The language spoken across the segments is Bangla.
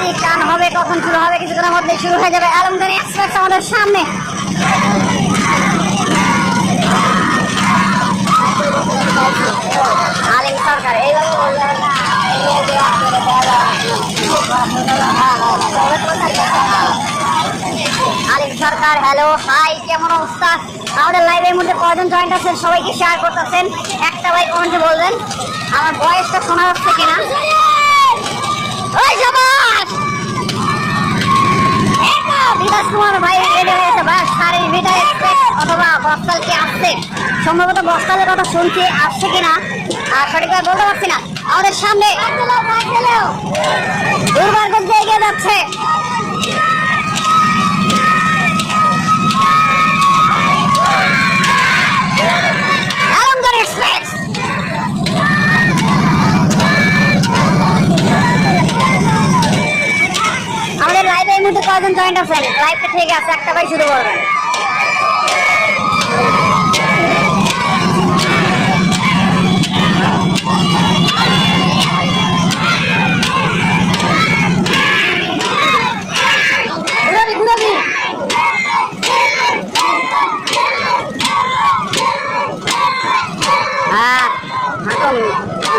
ঠিক টান হবে, কখন শুরু হবে? কিছুক্ষণের মধ্যে শুরু হয়ে যাবে। আলমগীর এক্সপ্রেস আমাদের সামনে। আলিম সরকার আলিম সরকার, হ্যালো, হাই, কেমন অবস্থা? আমাদের লাইভের মধ্যে কয়জন জয়েন্ট আছেন? সবাইকে শেয়ার করতেছেন। একটা ভাই কমেন্টে বলবেন আমার ভয়েসটা শোনা যাচ্ছে কিনা। ওই সবাই বিকাশ কুমার ভাই রেডি হয়েছে, বাস শাড়ির ভিটা এক্সপ্রেস অথবা বস্তাল কি আসছে? সম্ভবত বস্তালের কথা শুনছি, আসছে কিনা সঠিকভাবে বলতে পারছি না। আমাদের সামনে দুর্গাগঞ্জে এগিয়ে যাচ্ছে। আলমগীর এক্সপ্রেস আমাদের লাইভে এই মুহূর্তে কয়জন জয়েন্ট আছেন? লাইভটা ঠিক আছে, একটা ভাই শুরু করবেন।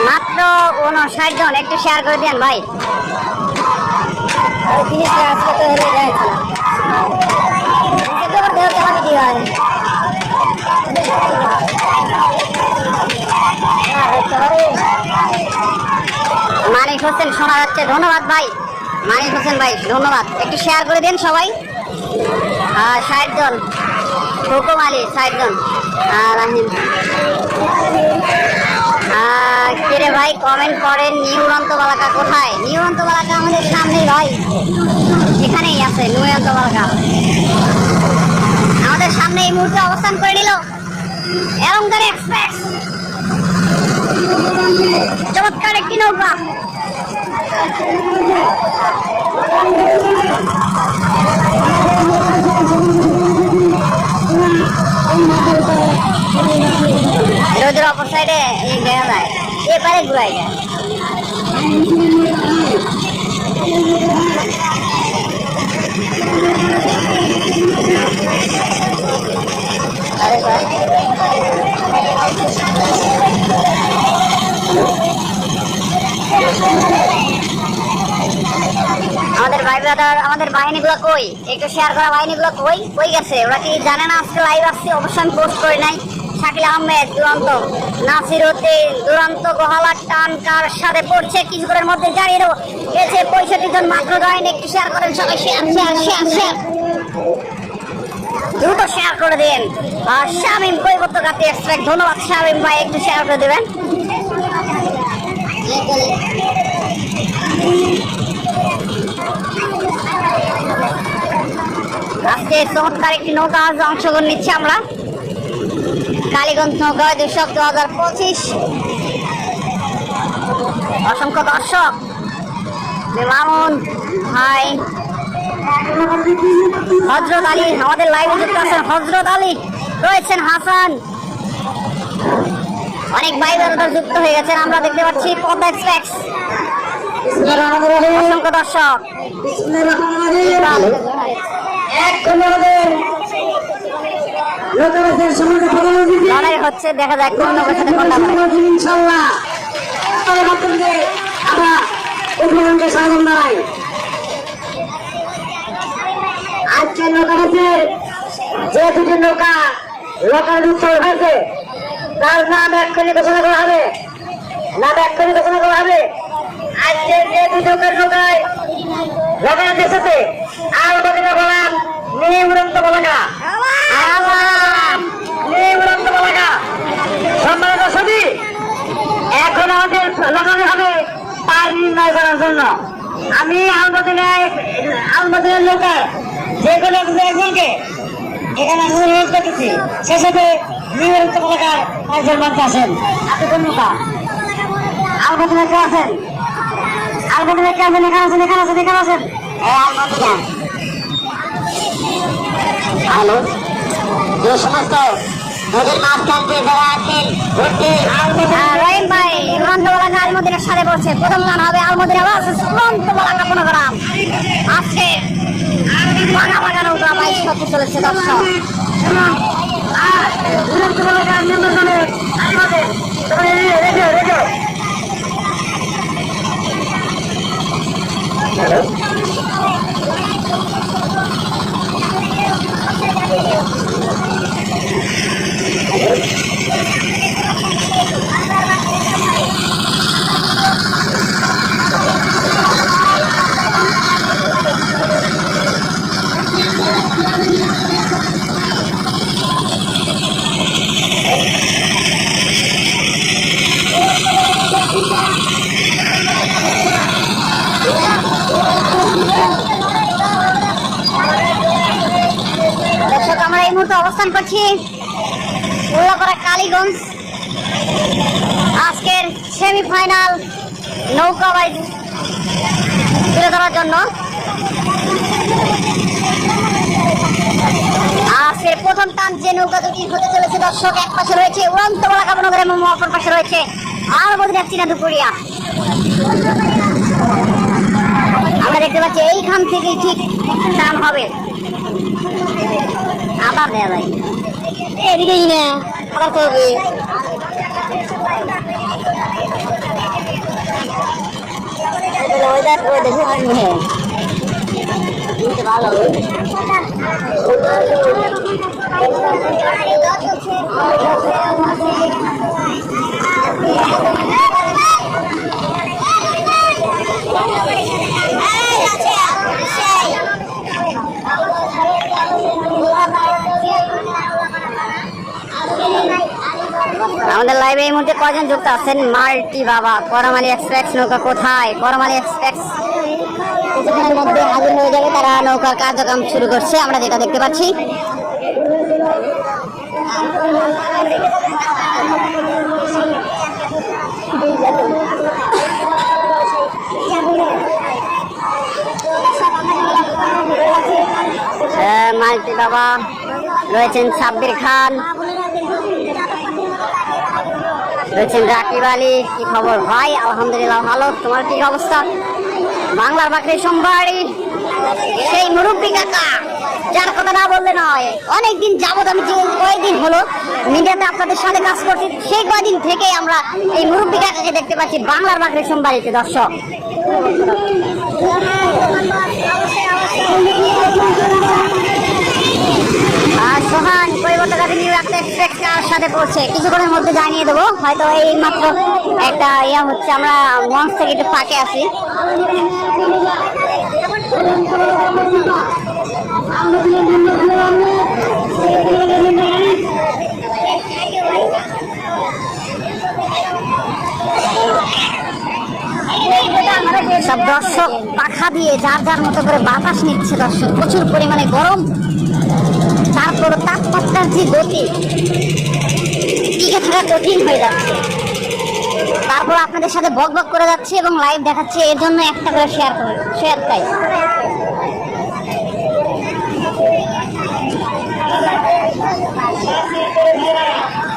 মাত্র 59 জন, একটু শেয়ার করে দেন ভাই। মানিক হোসেন শোনা যাচ্ছে, ধন্যবাদ ভাই। মানিক হোসেন ভাই ধন্যবাদ, একটু শেয়ার করে দেন সবাই। 60 জন, হুকুম আলী 60 জন, রাহিম কিরে ভাই কমেন্ট করেন। নিউ উড়ন্ত বালাকা কোথায়? নিউ উড়ন্ত বালাকা আমাদের সামনেই ভাই, এখানেই আছে নিউ উড়ন্ত বালাকা, আমাদের সামনে এই মুহূর্তে অবস্থান করে নিল আলমগীর এক্সপ্রেস। চমৎকার একটি নৌকা। রোদের অপর সাইডে দেখা যায়, এপারে ঘুরাই যায়। আমাদের ভাই ব্রাদার, আমাদের বাহিনীগুলো কই? একটু শেয়ার করা বাহিনীগুলো কই কই গেছে? ওরা কি জানে না আজকে লাইভ আসছে? অবশ্যই আমি পোস্ট করি নাই। শাকিল আহমেদ দুরন্ত, নাসির উদ্দিন দুরন্ত, গোহালা টান কার সাথে পড়ছে কিছুক্ষণের মধ্যে জানিয়ে দেবো। গেছে 65 জন মাত্র জয়েন, একটু শেয়ার করেন সবাই, শেয়ার শেয়ার শেয়ার শেয়ার দ্রুত শেয়ার করে দিন। আর শামিম কৈবত্যকাতি এক্সট্রাক্ট, ধন্যবাদ শামিম ভাই, একটু শেয়ার করে দেবেন। আজকে চমৎকার একটি নৌকা অংশগ্রহণ নিচ্ছি আমরা, কালীগঞ্জ নৌকা উৎসব 2025। অসংখ্য দর্শক, মামুন ভাই, হজরত আলী আমাদের লাইভে যুক্ত আছেন, হজরত আলী রয়েছেন, হাসান, অনেক ভাই বোনেরা যুক্ত হয়ে গেছেন আমরা দেখতে পাচ্ছি। পদ্মা এক্সপ্রেস, অসংখ্য দর্শক, লড়াই হচ্ছে, দেখা যাক কোন নৌকার সাথে কোনটা হয়। ইনশাআল্লাহ আমরা উপলক্ষে স্বাগত জানাই। আজকে নৌকা হচ্ছে যে দুটি নৌকা লোকাল উৎসব হয়েছে, তার নাম এক্ষুনি ঘোষণা করা হবে, নাম এক্ষুনি ঘোষণা করা হবে। আজকে যে দুই নৌকার নৌকায় লোকাল দেশেছে আর বদিনা বলাম নিয়ে উড়ন্ত বলাকা, সম্মানিত সবই এখন আমাদের লোকাল হবে তার নির্ণয় করার জন্য। আমি আলমদিনের নৌকার যে কোনো একজনকে এখানে অনুরোধ করতেছি, সে সাথে নির্ধারিত এলাকার 5 জন মানুষ আসেন। আপনি কোন নৌকা? আলমদিনের কে আছেন? আলমদিনের কে আছেন? এখানে আছেন, এখানে আছেন, এখানে আছেন। হ্যালো, যে সমস্ত নদীর মাঝখান দিয়ে যারা আছেন রহিম ভাই উড়ন্তবলাকা আলমদিনের সাথে বলছে প্রথম গান হবে আলমদিনা ভার্সেস উড়ন্তবলাকা পুনগ্রাম। আজকে বাঘা বাঘা নৌকা বাইশ করতে চলেছে দর্শক। দর্শক আমরা এই মুহূর্তে অবস্থান করছি উল্লাপাড়া কালীগঞ্জ। আজকের সেমিফাইনাল নৌকা বাইচ তুলে ধরার জন্য আজকের প্রথম টান যে নৌকা দুটি হতে চলেছে দর্শক। এক পাশে রয়েছে উড়ন্তবলাকা পুনগ্রাম এবং অপর পাশে রয়েছে আলমদিনা চীনা দুপুরিয়া। আমরা দেখতে পাচ্ছি এইখান থেকেই ঠিক টান হবে। আবার দেয়া যায় এদিকেই না আবার করবে ভালো আমাদের লাইভে এই মুহূর্তে কয়জন যুক্ত আছেন? মাল্টি বাবা করমালি এক্সপ্রেস নৌকা কোথায়? করমালি এক্সপ্রেস কিছুক্ষণের মধ্যে হাজির হয়ে যাবে। তারা নৌকার কার্যক্রম শুরু করছে আমরা যেটা দেখতে পাচ্ছি। মাল্টি বাবা রয়েছেন সাব্বির খান, রয়েছেন রাকিব আলী। কি খবর ভাই? আলহামদুলিল্লাহ ভালো। তোমার কি অবস্থা? বাংলার বাকরি সোমবারই সেই মুরব্বী কাকা যার কথা না বললে নয়। অনেকদিন যাবত আমি যে কয়েকদিন হলো মিডিয়াতে আপনাদের সাথে কাজ করছি, সেই কয়েকদিন থেকে আমরা এই মুরব্বী কাকাকে দেখতে পাচ্ছি বাংলার বাকরি সোমবারিতে দর্শক। আর সোহান পরিবর্তন নিউ একটা এক্সপ্রেস কার সাথে পড়ছে, কিছুক্ষণের মধ্যে জানিয়ে দেবো। হয়তো এই মাত্র একটা ইয়া হচ্ছে, আমরা মঞ্চ থেকে একটু ফাঁকে আছি। সব দর্শক পাখা দিয়ে যার যার মতো করে বাতাস নিচ্ছে দর্শক। প্রচুর পরিমাণে গরম, তারপর তাপমাত্রার যে গতি টিকে থাকা কঠিন হয়ে যাচ্ছে। তারপর আপনাদের সাথে বক বক করে যাচ্ছে এবং লাইভ দেখাচ্ছে, এর জন্য একটা করে শেয়ার চাই।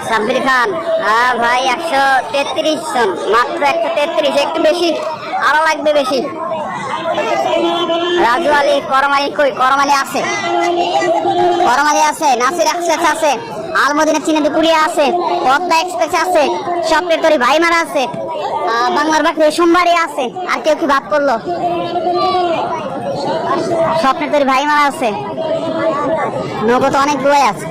সাব্বির খান হ্যাঁ ভাই 133 জন, মাত্র 133, একটু বেশি আরো লাগবে বেশি। রাজু আলী করমালি কই? করমালি আছে, করমালি আছে, নাসির এক্সপ্রেস আছে, আলমদিনা চীনা দুপুরিয়া আছে, পদ্মা এক্সপ্রেস আছে, স্বপ্নের তরি ভাইমারা আছে, বাংলার বাকরি সোমবারই আছে। আর কেউ কি বাদ করলো? স্বপ্নের তরি ভাইমারা আছে, নৌকো তো অনেক দূরে আছে।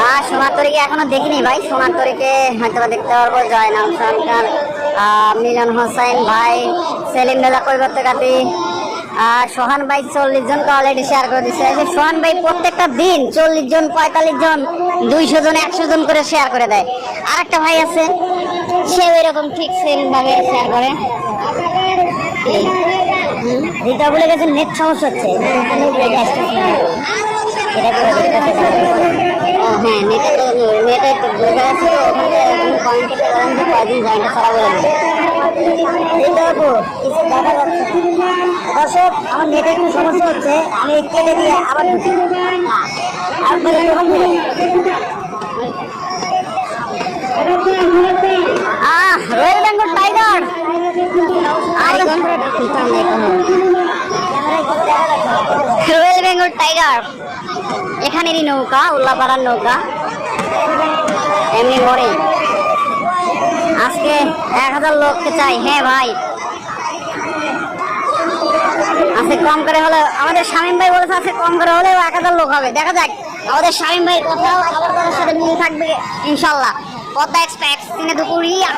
আর সোনার তরীকে এখনো দেখিনি ভাই, সোনার তরীকে হয়তো দেখতে পারবো। জয়নাল সরকার, মিলন হোসেন ভাই, সেলিম রেজা কৈবর্তকাতি, আর সোহান ভাই 40 জনকে অলরেডি শেয়ার করে দিচ্ছে। সোহান ভাই প্রত্যেকটা দিন 40 জন, 45 জন, 200 জন, 100 জন করে শেয়ার করে দেয়। আর একটা ভাই আছে, সেও এরকম ঠিক সেম ভাবে শেয়ার করে। যেটা বলে গেছে নেট সমস্যা হচ্ছে। এটা করে হ্যাঁ নেটে তো নেটে একটু বোঝা যাচ্ছে তো ওখানে পয়েন্টে বলেন যে কয়দিন জয়েন্টটা ছাড়া বলে দেবে কিছু দেখা যাচ্ছে দর্শক আমার নেটে একটু সমস্যা হচ্ছে আমি কেটে দিয়ে আবার ঢুকি আর বলে royal Bengal tiger royal Bengal tiger এখানেরই নৌকা উল্লাপাড়ার নৌকা এমনি মরে আজকে 1000 লোককে চাই। হ্যাঁ ভাই আজকে কম করে হলে আমাদের শামীম ভাই বলেছে আজকে কম করে হলেও 1000 লোক হবে। দেখা যাক আমাদের শামীম ভাই কোথাও খাবার দাবার সাথে মিল থাকবে ইনশাল্লাহ। পদ্মা এক্সপ্রেস দিনে Dupuria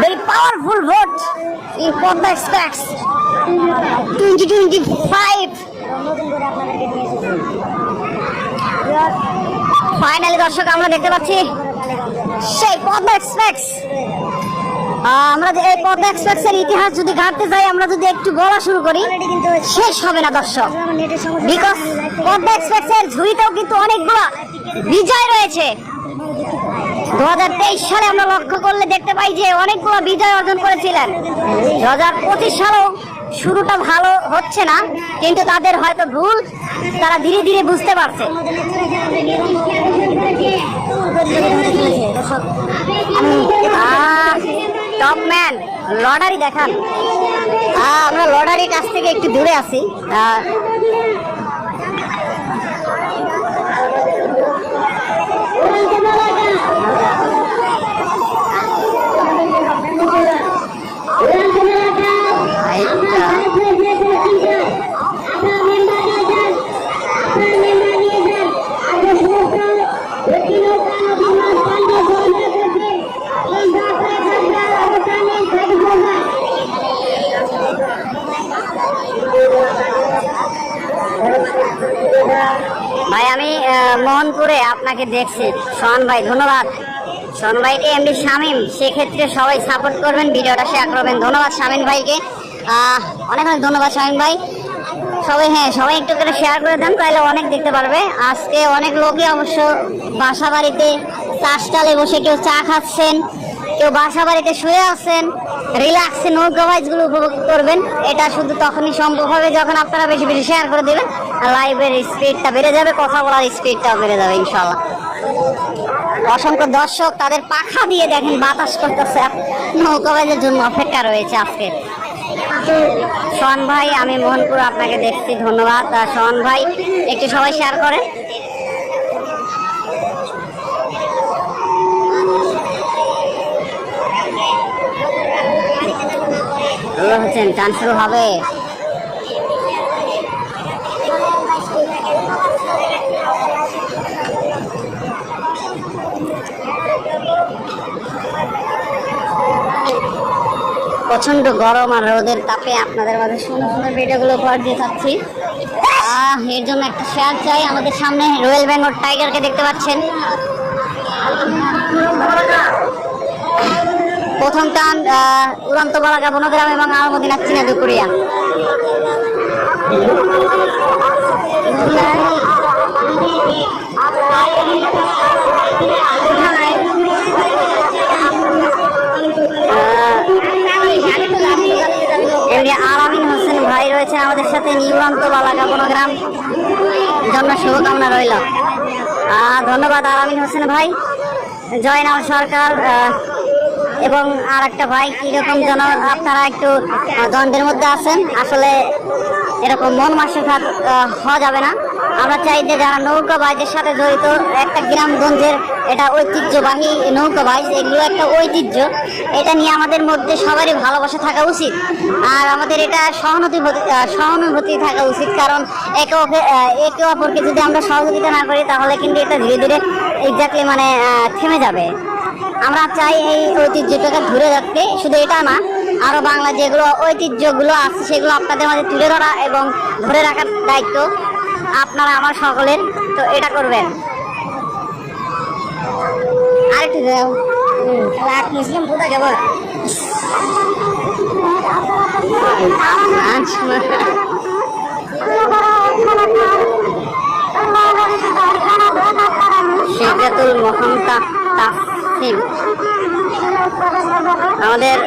very powerful vote in Podda Express 2025 finally দর্শক আমরা দেখতে পাচ্ছি সেই পদ্মা এক্সপ্রেস। আমরা যে এই পদ্মা এক্সপ্রেসের ইতিহাস যদি ঘাটতে যাই আমরা যদি একটু বলা শুরু করি শেষ হবে না দর্শক, বিকজ পদ্মা এক্সপ্রেসের ঝুড়িতেও কিন্তু অনেকগুলো বিজয় রয়েছে। 2023 সালে আমরা লক্ষ্য করলে দেখতে পাই যে অনেকগুলো বিজয় অর্জন করেছিলেন। 2025 সালেও শুরুটা ভালো হচ্ছে না, কিন্তু তাদের হয়তো ভুল তারা ধীরে ধীরে বুঝতে পারছে। টপম্যান লটারি দেখান। আমরা লটারির কাছ থেকে একটু দূরে আছি। ভাই আমি মোহনপুরে আপনাকে দেখছি সোহান ভাই, ধন্যবাদ সোহান ভাইকে। এমনি শামীম, সেক্ষেত্রে সবাই সাপোর্ট করবেন, ভিডিওটা শেয়ার করবেন। ধন্যবাদ শামীম ভাইকে, অনেক অনেক ধন্যবাদ শামীম ভাই। সবাই হ্যাঁ সবাই একটু করে শেয়ার করে দেন, তাহলে অনেক দেখতে পারবে। আজকে অনেক লোকই অবশ্য বাসা বাড়িতে চাষটালে বসে কেউ চা খাচ্ছেন, কেউ বাসা বাড়িতে শুয়ে আছেন, রিল্যাক্সে নৌকা বাইচগুলো উপভোগ করবেন। এটা শুধু তখনই সম্ভব হবে যখন আপনারা বেশি বেশি শেয়ার করে দেবেন, লাইভের স্পিডটা বেড়ে যাবে, কথা বলার স্পিডটাও বেড়ে যাবে ইনশাল্লাহ। অসংখ্য দর্শক তাদের পাখা দিয়ে দেখেন বাতাস করতেছে, নৌকা বাইচের জন্য অপেক্ষা রয়েছে আজকে। সোহান ভাই আমি মোহনপুর আপনাকে দেখছি, ধন্যবাদ সোহান ভাই। একটু সবাই শেয়ার করেন। হচ্ছেন টান শুরু হবে। প্রচন্ড গরম আর রোদের তাপে আপনাদের মাঝে সুন্দর সুন্দর ভিডিওগুলো উপহার দিয়ে থাকছি। এর জন্য একটা শেয়ার চাই। আমাদের সামনে রয়্যাল বেঙ্গল টাইগারকে দেখতে পাচ্ছেন। প্রথম টান উড়ন্ত বালাকা বনগ্রাম এবং আলমদিনা চীনা দুপুরিয়া। আলামিন হোসেন ভাই রয়েছে আমাদের সাথে, উড়ন্ত বালাকা বনগ্রাম জন্য শুভকামনা রইল। ধন্যবাদ আলামিন হোসেন ভাই। জয়নাল সরকার এবং আর একটা ভাই, কিরকম যেন আপনারা একটু দ্বন্দ্বের মধ্যে আছেন। আসলে এরকম মন মানসিকতা হওয়া যাবে না। আমরা চাই যে যারা নৌকা বাইচের সাথে জড়িত, একটা গ্রামগঞ্জের এটা ঐতিহ্যবাহী নৌকা বাইচ, এগুলো একটা ঐতিহ্য, এটা নিয়ে আমাদের মধ্যে সবারই ভালোবাসা থাকা উচিত। আর আমাদের এটা সহানুভূতি থাকা উচিত, কারণ একে অপরকে যদি আমরা সহযোগিতা না করি তাহলে কিন্তু এটা ধীরে ধীরে এক্স্যাক্টলি মানে থেমে যাবে। আমরা চাই এই ঐতিহ্যটাকে ধরে রাখতে। শুধু এটা না, আরো বাংলা যেগুলো ঐতিহ্যগুলো আছে সেগুলো আপনাদের মাঝে তুলে ধরা এবং ধরে রাখার দায়িত্ব আপনারা আমার সকলের। তো এটা করবেন। আরেকটু মুসলিম কোথায় যাবো। সিদ্ধাতুল মোহাম্মদ তাসিম, আমাদের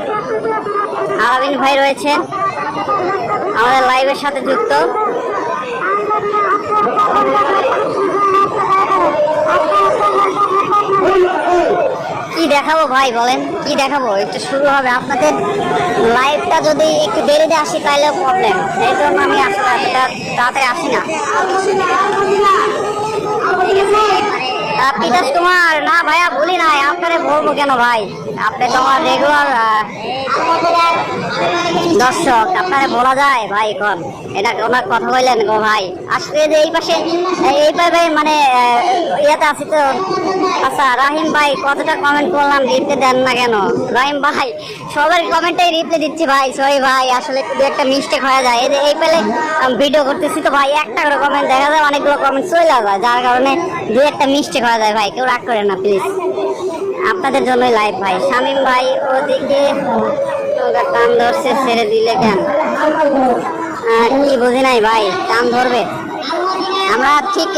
আলামিন ভাই রয়েছে আমাদের লাইভের সাথে যুক্ত। কি দেখাবো ভাই বলেন, কি দেখাবো? একটু শুরু হবে আপনাদের লাইভটা যদি একটু দেরিতে আসি তাহলে প্রবলেম, এই জন্য আমি আসলে এতটা তাড়াতাড়ি আসি না। পিতাস কুমার, না ভাইয়া বলি নাই, আপনারে বলবো কেন ভাই? আপনি তো আমার রেগুলার দর্শক, আপনারে বলা যায় ভাই? কন এটা ওনার কথা বললেন গো ভাই। আসলে যে এই পাশে এইভাবে মানে ইয়েতে আছি তো। আচ্ছা রাহিম ভাই, কতটা কমেন্ট করলাম, রিপ্লাই দেন না কেন? রাহিম ভাই সবার কমেন্টেই রিপ্লাই দিচ্ছি ভাই, সরি ভাই, আসলে দু একটা মিস্টেক হয়ে যায়। এই যে এই পেলে ভিডিও করতেছি তো ভাই, একটা করে কমেন্ট দেখা যায়, অনেকগুলো কমেন্ট চলে যায়, যার কারণে দু একটা মিস্টেক হয়ে যায় ভাই, কেউ রাগ করে না প্লিজ, আপনাদের জন্যই লাইভ ভাই। শামীম ভাই, ওদিকে টান ধরছে, ছেড়ে দিলে কেন? কি বুঝি নাই ভাই, টান ধরবে? আমরা ঠিক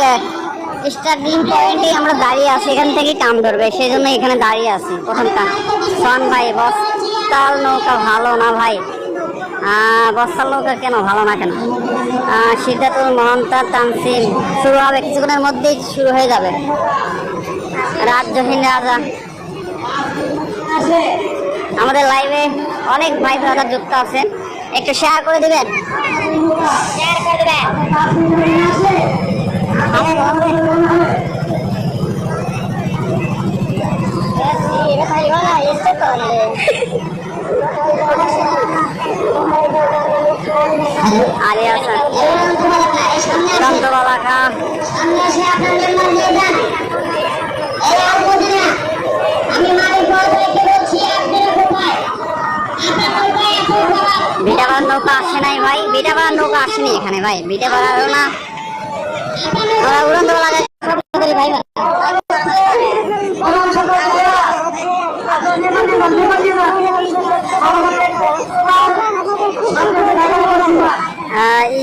স্টার্টিং পয়েন্টে আমরা দাঁড়িয়ে আছি, এখান থেকেই টান ধরবে, সেই জন্য এখানে দাঁড়িয়ে আছি প্রথমটা। সন ভাই, বস্তাল নৌকা ভালো না ভাই? বস্তাল নৌকা কেন ভালো না কেন? সিদ্ধাতুল মোহাম্মদ তানসিম, শুরু হবে কিছুক্ষণের মধ্যেই, শুরু হয়ে যাবে। রাজ্যহীন রাজা, আমাদের লাইভে অনেক ভাই ব্রাদার যুক্ত আছেন, একটু শেয়ার করে দিবেন, শেয়ার করে দিবেন। আলিয়া চন্দ্রবালাকা, বিটাবার নৌকা আসে নাই ভাই, বিটাবার নৌকা আসেনি এখানে ভাই, বিটাবার না উড়ন্ত লাগে ভাই।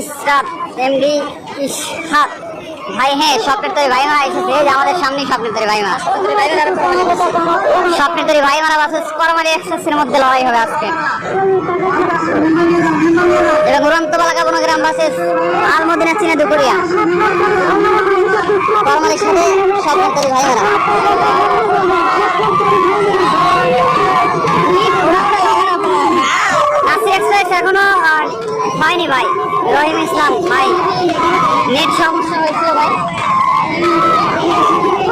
ইসরাত এমডি ইসহাক ভাই, হ্যাঁ স্বপ্নের তৈরি ভাই মারা এসেছে, আমাদের সামনে স্বপ্নের তৈরি ভাই মারা, স্বপ্নের তৈরি ভাই মারা বাসে করমারি এক্সপ্রেসের মধ্যে লড়াই হবে আজকে। এটা দুরন্ত বালাকা বনগ্রাম বাসে আলমদিনা চিনে দুপুরিয়া করমারির সাথে স্বপ্নের তৈরি ভাই মারা। নাসির এক্সপ্রেস এখনো হয়নি ভাই। রহিম ইসলাম ভাই, নেট সমস্যা হয়েছিল ভাই,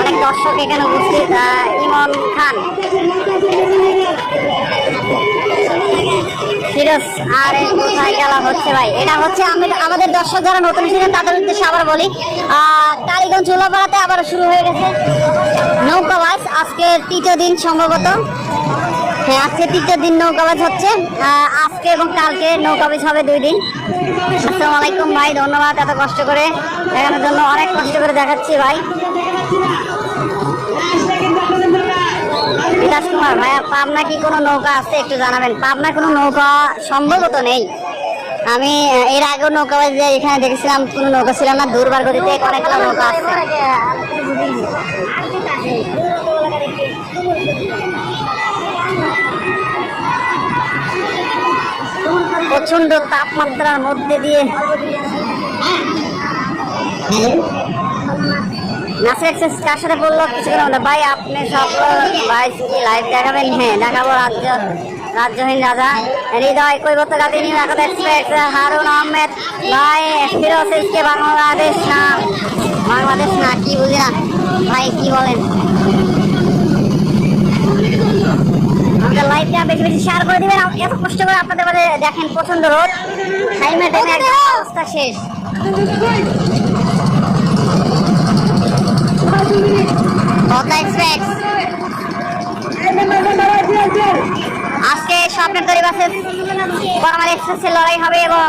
অনেক দর্শক এখানে উপস্থিত। ইমন খান, ফিরোজ, আর কোথায় গেলা হচ্ছে ভাই? এটা হচ্ছে আমাদের দর্শক যারা নতুন ছিলেন তাদের উদ্দেশ্যে আবার বলি, কালীগঞ্জ চুলাপাড়াতে আবার শুরু হয়ে গেছে নৌকাবাজ, আজকে তৃতীয় দিন সম্ভবত, হ্যাঁ আজকে তৃতীয় দিন নৌকাবাজ হচ্ছে, আজকে এবং কালকে নৌকাবাজ হবে 2 দিন। আসসালামু আলাইকুম ভাই, ধন্যবাদ এত কষ্ট করে দেখানোর জন্য, অনেক কষ্ট করে দেখাচ্ছি ভাই। বিকাশ কুমার ভাইয়া, পাবনা কি কোনো নৌকা আছে একটু জানাবেন? পাবনা কোনো নৌকা সম্ভবত নেই, আমি এর আগেও নৌকাবাজ এখানে দেখেছিলাম, কোনো নৌকা ছিল না, দুর্বার গতিতে অনেকগুলো নৌকা আছে। প্রচন্ড তাপমাত্রার মধ্যে দিয়ে নাসির এক্সপ্রেস কার সাথে বললো কিছুক্ষণ ভাই, আপনি সব ভাই কি লাইভ দেখাবেন? হ্যাঁ দেখাবো। রাজ্যহীন রাজা, হৃদয় কৈবত্য গাতি নিউ এক্সপ্রেস, হারুন আহমেদ ভাই, ফিরোজ এসকে বাংলাদেশ না, বাংলাদেশ না কি বুঝি না ভাই, কি বলেন? আমাদের লাইভটা বেশি বেশি শেয়ার করে দিবেন, এত কষ্ট করে আপনাদের মধ্যে দেখেন, প্রচন্ড রোদ, টাইমে অবস্থা শেষ। আজকে স্বপ্নের তৈরি বাসে করমারি এক্সপ্রেসের লড়াই হবে এবং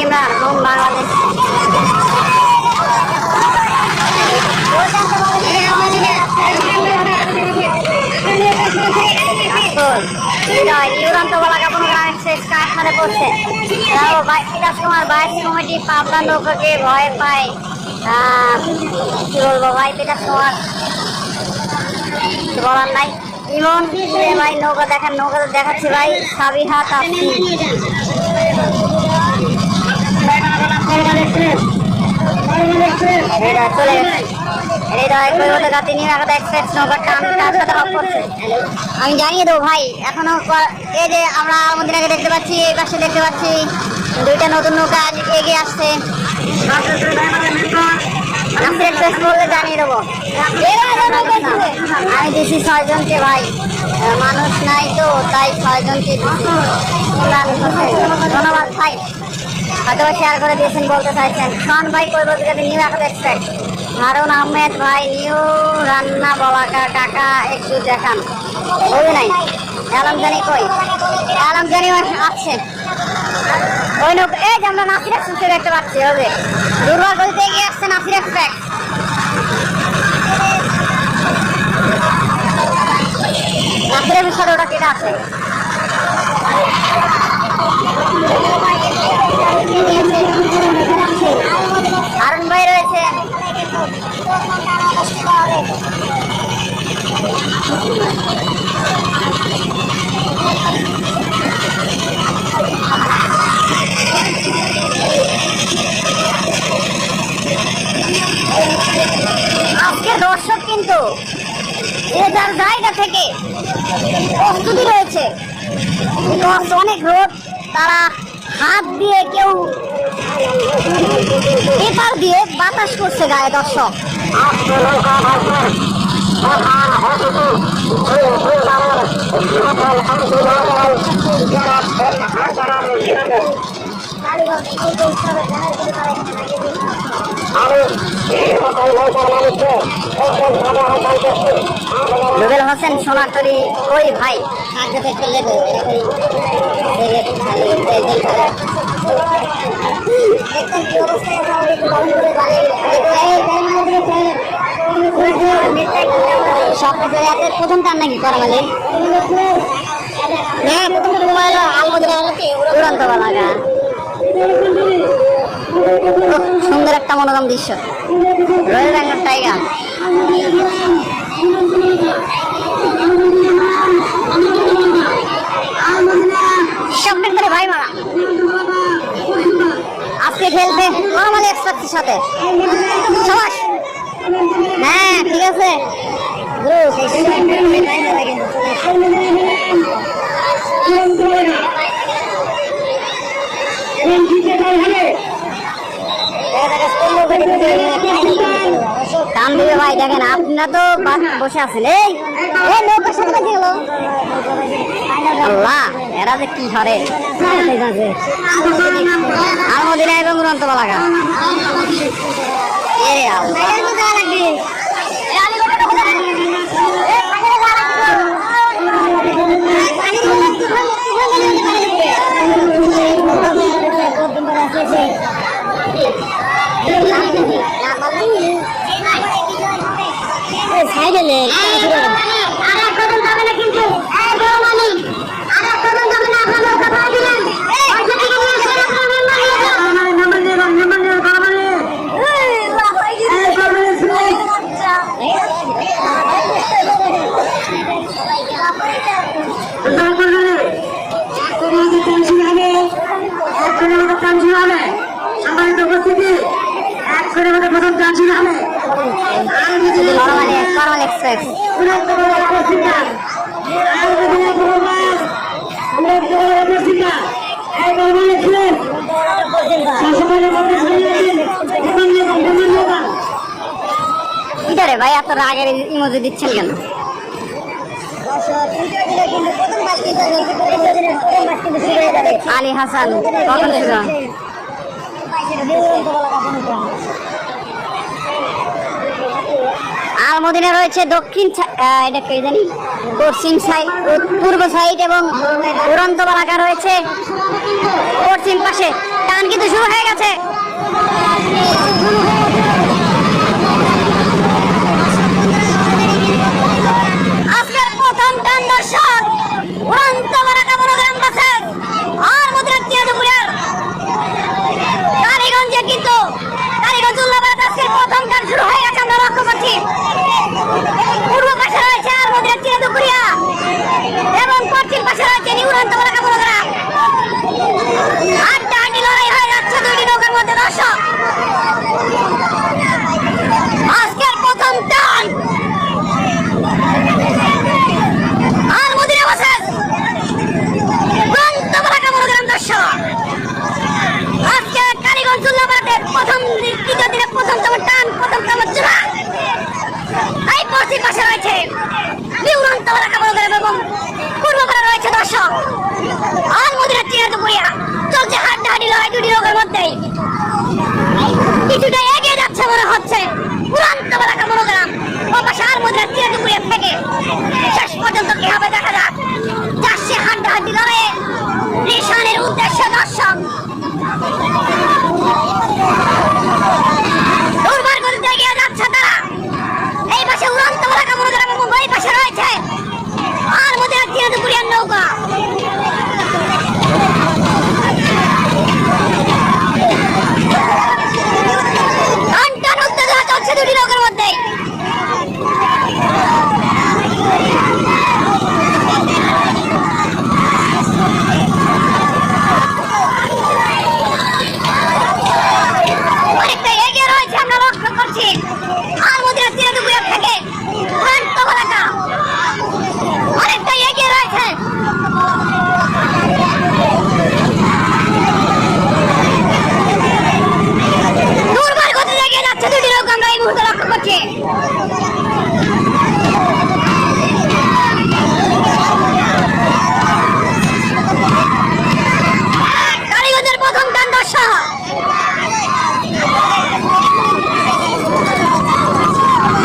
ইমরান বাংলাদেশ উড়ন্ত বলাকা প্রোগ্রাম এক্সপ্রেস কারখানে পড়ছে। পিতাস বাইশ কমিটি পাবনা নৌকাকে ভয় পায়। কি বলবো ভাই, পিতাস কুমার বলার নাই। ইমন ভাই নৌকা দেখেন, নৌকা দেখাচ্ছি ভাই। সাবিহা তাফসি চলে আমি জানিয়ে দেবো ভাই। এখনো এই যে আমরা আমাদের আগে দেখতে পাচ্ছি, এই পাশে দেখতে পাচ্ছি দুইটা নতুন নৌকা এগিয়ে আসছে। জানিয়ে দেবো। আমি দিছি 6 জনকে ভাই, মানুষ নাই তো তাই 6 জনকে ধন্যবাদ ভাই। হয়তো শেয়ার করে দিয়েছেন, বলতে চাইছেন। খান ভাই কই বলতে নিউ এখন এক্সপেক্ট। হারুন আহমেদ ভাই নিউ রান্না বলাকা কাকা একটু দেখান। ওই নাই আলমজানি কই, আলমজানি আছে ওই নৌকা। এই যে আমরা নাসির এক্সপ্রেস দেখতে পাচ্ছি, ওই দুর্বার গলিতে এগিয়ে আসছে নাসির এক্সপ্রেস। নাসির এক্সপ্রেস সাথে ওটা কেটে আছে। হারুন ভাই রয়েছে। আজকে দর্শক কিন্তু যে যার জায়গা থেকে প্রস্তুতি রয়েছে। অনেক রোদ, তারা হাত দিয়ে কেউ পেপার দিয়ে বাতাস করছে গায়ে। দর্শক রুবেল হোসেন সোনাতরি ওই ভাই প্রথম টান নাকি করা মানে উড়ন্ত বলাকা। সুন্দর একটা মনোরম দৃশ্য। রয়্যাল বেঙ্গল টাইগার স্বপ্নের করে ভাই মারা আজকে খেলবে নরমালি এক্সপ্রেসের সাথে। সবাই হ্যাঁ ঠিক আছে। টান দিবে ভাই। দেখেন আপনারা তো বসে আছেন, এই নৌকার সাথে গেল আল্লাহ, এরা যে কি করে। আলমদিনা এবং উড়ন্ত বলাকা ভাই এত রাগের ইমোজি দিচ্ছেন কেন? আলী হাসান কখন ছিল? আলমদিনা রয়েছে দক্ষিণ, এটা কে জানি, পশ্চিম সাইড, পূর্ব সাইড এবং উড়ন্ত বলাকা রয়েছে পশ্চিম পাশে। টান কিন্তু শুরু হয়ে গেছে। দর্শক, উড়ন্ত বারাকা মনোগ্রাম বাসেস আর মধ্যরাজ্যে দুপুরের কালীগঞ্জে কিন্তু কালীগঞ্জ উল্লাবাদ আজকের প্রথম গান শুরু হয়ে গেছে, আমরা লক্ষ্য করছি। পূর্ব পাশে রয়েছে আর মধ্যরাজ্যে দুপুরিয়া এবং পশ্চিম পাশে রয়েছে উড়ন্ত বারাকা মনোগ্রাম। হাড্ডাহাড্ডি লড়াই হয়ে যাচ্ছে দুইটি নৌকার মধ্যে দর্শক। আজকের প্রথম টান আর মদিনা বাসেস উড়ন্ত বারাকা মনোগ্রাম দর্শক। আজকে কালীগঞ্জ উল্লাবাদের প্রথম দ্বিতীয় দিনে প্রথমতম টান, প্রথমতম চূড়া। এই পশ্চিম পাশে রয়েছে উড়ন্ত বারাকা মনোগ্রাম এবং পূর্ব পাশে রয়েছে দর্শক আর মদিনা চিরা দুপুরিয়া। চলছে হাড্ডাহাড্ডি লড়াই দুটি নৌকার মধ্যেই। কিছুটা এগিয়ে যাচ্ছে মনে হচ্ছে উড়ন্ত বারাকা মনোগ্রাম ও পাশে আর মদিনা চিরা দুপুরিয়া থেকে। শেষ পর্যন্ত কি হবে দেখা যাক। যাচ্ছে হাড্ডাহাড্ডি লড়াইয়ে রিশানের উদ্দেশ্যে দর্শক। দুর্বার গতিতে এগিয়ে যাচ্ছে তারা। এই পাশে উড়ন্ত বারাকা মনোগ্রাম এবং ওই পাশে রয়েছে আর মদিনা চিরা দুপুরিয়ার নৌকা। টান উত্তেজনা চলছে দুটি নৌকার মধ্যে। অনেকটা এগিয়ে রয়েছে আমরা লক্ষ্য করছি আর মদিনা চিরা দুপুরিয়া থেকে উড়ন্ত বারাকা অনেকটা এগিয়ে রয়েছে। দুর্বার গতিতে এগিয়ে যাচ্ছে দুটি নৌকা, আমরা এই মুহূর্তে লক্ষ্য করছি। কালীগঞ্জের প্রথম টান দর্শক।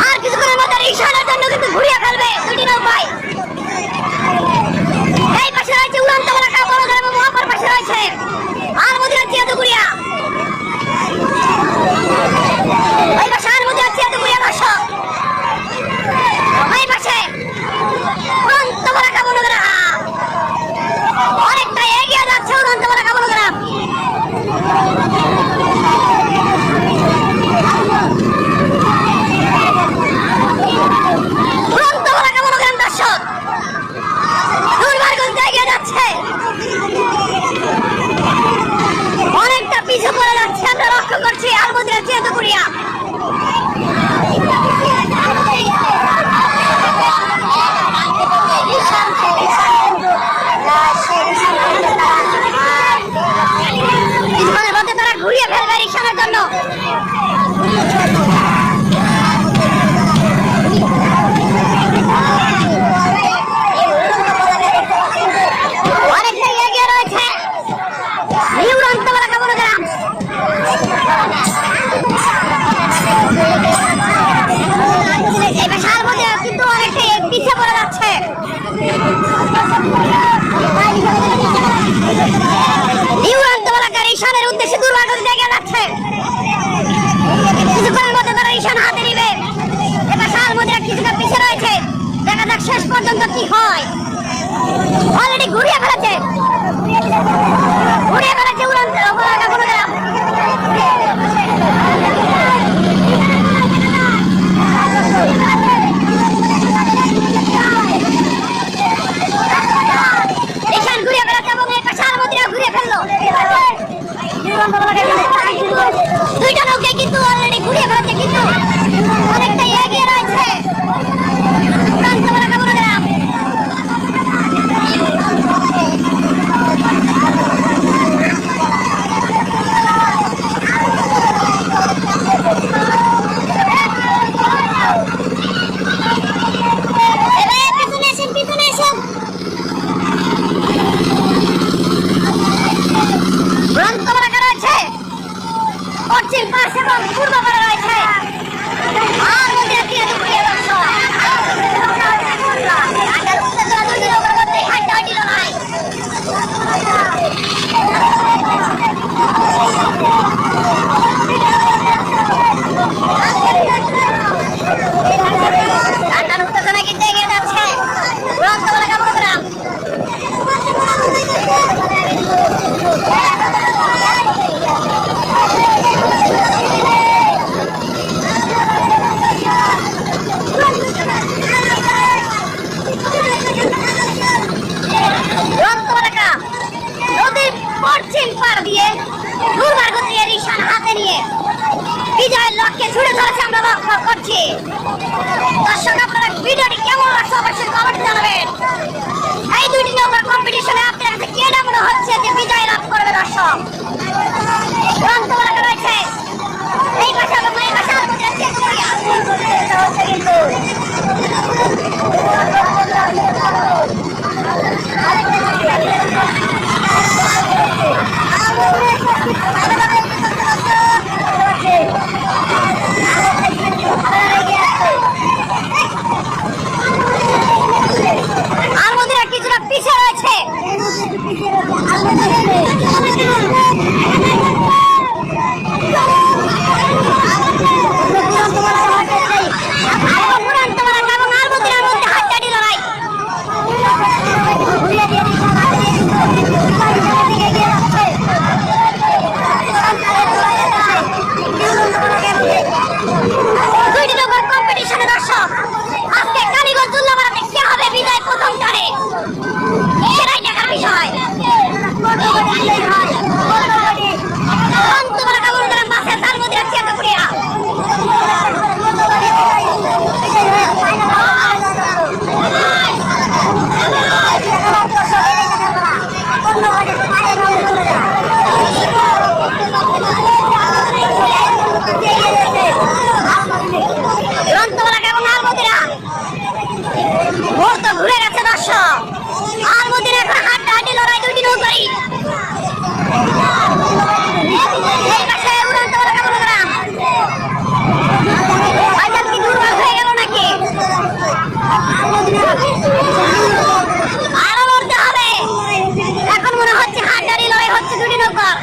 আর কিছুক্ষণের মধ্যে রিশানের জন্য কিন্তু ঘুরিয়ে ফেলবে দুটি নৌকায়। এই পাশে রয়েছে উড়ন্ত বারাকা মনোগ্রাম এবং অপর পাশে রয়েছে আর মদিনা চিরা দুপুরিয়া। ওই পাশে আর মদিনা চিরা দুপুরিয়া দর্শক। ওই পাশে উড়ন্ত বারাকা মনোগ্রাম অনেকটা এগিয়ে যাচ্ছে উড়ন্ত বারাকা মনোগ্রাম। উড়ন্ত বারাকা মনোগ্রাম দর্শক দুর্বার গতিতে এগিয়ে যাচ্ছে। অনেকটা পিছু পড়ে যাচ্ছে আমরা লক্ষ্য করছি আর মদিনা চিরা দুপুরিয়া। কিছুক্ষণের মধ্যে তারা ঘুরিয়ে ফেলবে রিশানের জন্য। অনেকটা এগিয়ে রয়েছে উড়ন্ত বারাকা মনোগ্রাম। এই পেশার মধ্যে কিন্তু অনেকটা পিছিয়ে পড়ে যাচ্ছে। উড়ন্ত বারাকা রিশানের উদ্দেশ্যে দুর্বার গতিতে এগিয়ে যাচ্ছে। কিছুক্ষণের মধ্যে তারা রিশান হাতে নিবে। এই পেশার মধ্যে কিছুটা পিছিয়ে রয়েছে, দেখা যাক শেষ পর্যন্ত কি হয়। অলরেডি ঘুরিয়ে ফেলেছে উড়ন্ত বারাকা মনোগ্রাম। রিশান ঘুরিয়ে ফেলেছে এবং এই পেশার মধ্যে ঘুরিয়ে ফেললো। দুইটা নৌকে কিন্তু অলরেডি ঘুরিয়ে ফেলেছে, কিন্তু অনেকটা এগিয়ে রয়েছে উড়ন্ত বারাকা মনোগ্রাম। ছুড়ে ধরেছে আমরা লক্ষ্য করছি। দর্শক আপনারা ভিডিওটি কেমন লাগছে অবশ্যই কমেন্ট জানাবেন। এই দুইটি নৌকার কম্পিটিশনে আপনার কাছে কে মনে হচ্ছে যে বিজয় লাভ করবে? দর্শক উড়ন্ত বলাকা রয়েছে এই পাশে এবং এই পাশে কিন্তু কিছুটা পিছিয়ে রয়েছে। ঘুরে গেছে দর্শক আর মধ্যে এখন হাড্ডাহাড্ডি লড়াই দুইটি নৌকারই। আরো লড়তে হবে। এখন মনে হচ্ছে হাড্ডাহাড্ডি লড়াই হচ্ছে দুটি নৌকার।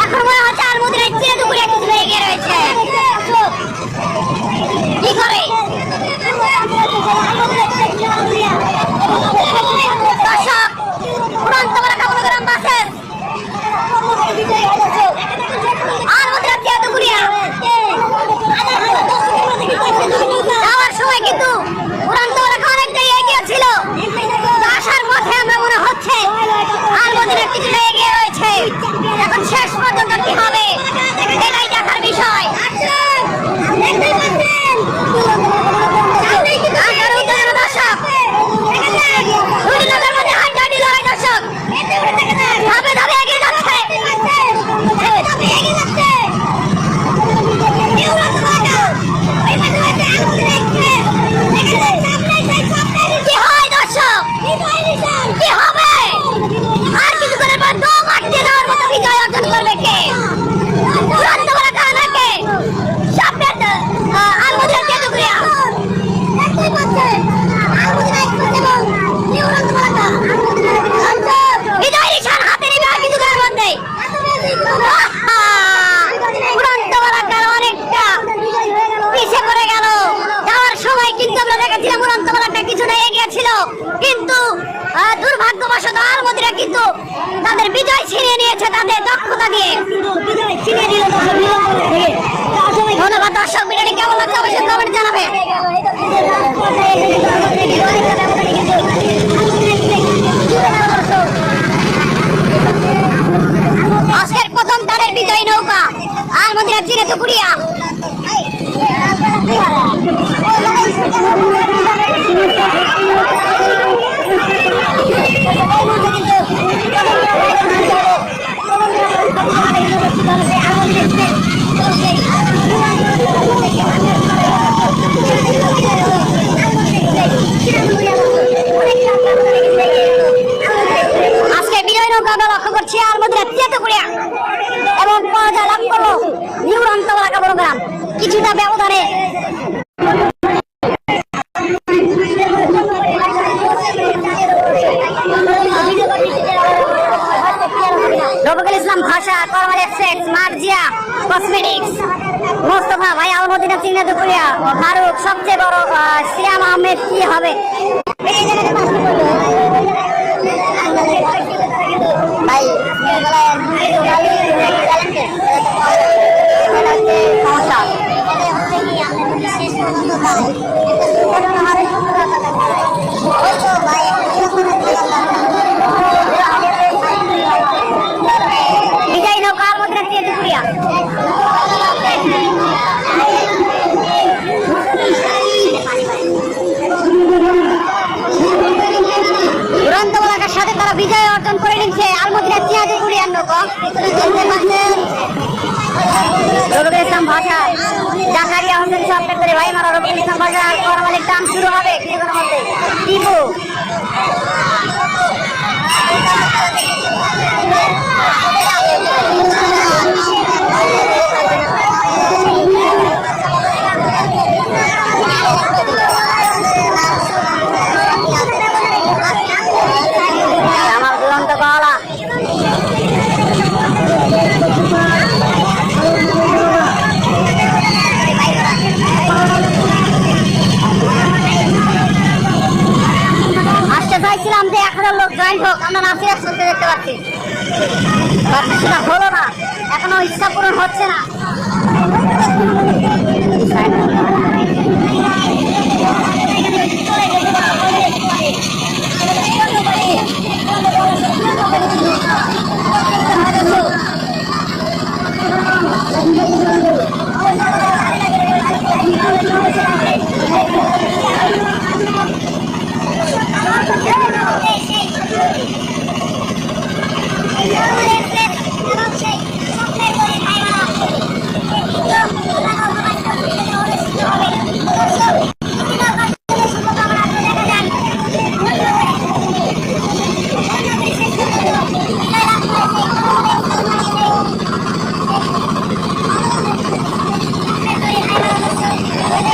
এখন মনে হচ্ছে আর মধ্যে এগিয়ে রয়েছে। কি করে দর্শক উড়ন্ত বলাকা মনোগ্রাম বাসের আর মধ্যে যাওয়ার সময় কিন্তু উড়ন্ত বলাকা অনেকটাই এগিয়ে ছিল। আসার পথে আমরা মনে হচ্ছে আর মধ্যে কিছুটা এগিয়ে রয়েছে। এখন শেষ পর্যন্ত কি হবে এটাই দেখার বিষয়। কিন্তু দুর্ভাগ্যবশত আলমদিরা কিন্তু তাদের বিজয় ছিনিয়ে নিয়েছে তাদের দক্ষতা দিয়ে। ধন্যবাদ দর্শক, ভিডিওটি কেমন লাগছে অবশ্যই কমেন্ট জানাবে। আজকের প্রথম তারের বিজয়ী নৌকা আলমদিরা চিরে টুকুরিয়া। আজকে বিজয় নৌকা আমরা লক্ষ্য করছি আলমদিরা চিরে টুকুরিয়া এবং পরাজয় লাভ করলো উড়ন্ত বলাকা মনোগ্রাম কিছুটা ব্যবধানে। রফিকুল ইসলাম ইসলাম ভাষা, করমাল এক্সপ্রেস, মার্জিয়া কসমেটিক্স, মোস্তফা ভাই, আলমদিনা চিংড়া দুপুরিয়া, ফারুক, সবচেয়ে বড় সিয়াম আহমেদ কি হবে ভাই? বিজয় নৌকা আলমদিনা চিংড়া দুপুরিয়া। দুরন্তবলাকার সাথে তারা বিজয় অর্জন করে নিচ্ছে আলমদিনা চিংড়া দুপুরিয়ার নৌকা। রবিউল ইসলাম ভাষা, জাকারিয়া হোসেন সাহেব করে ভাই মারা, রবিউল ইসলাম ভাষা আর করমালের টান শুরু হবে কিছুক্ষণের মধ্যে। টিপু আমার দুরন্ত বাওলা। আসতে চাইছিলাম যে 11 লোক জয়েন্ট হোক, আমরা নাসির একসাথে দেখতে পাচ্ছি, সেটা হলো না, এখনো ইচ্ছা পূরণ হচ্ছে না।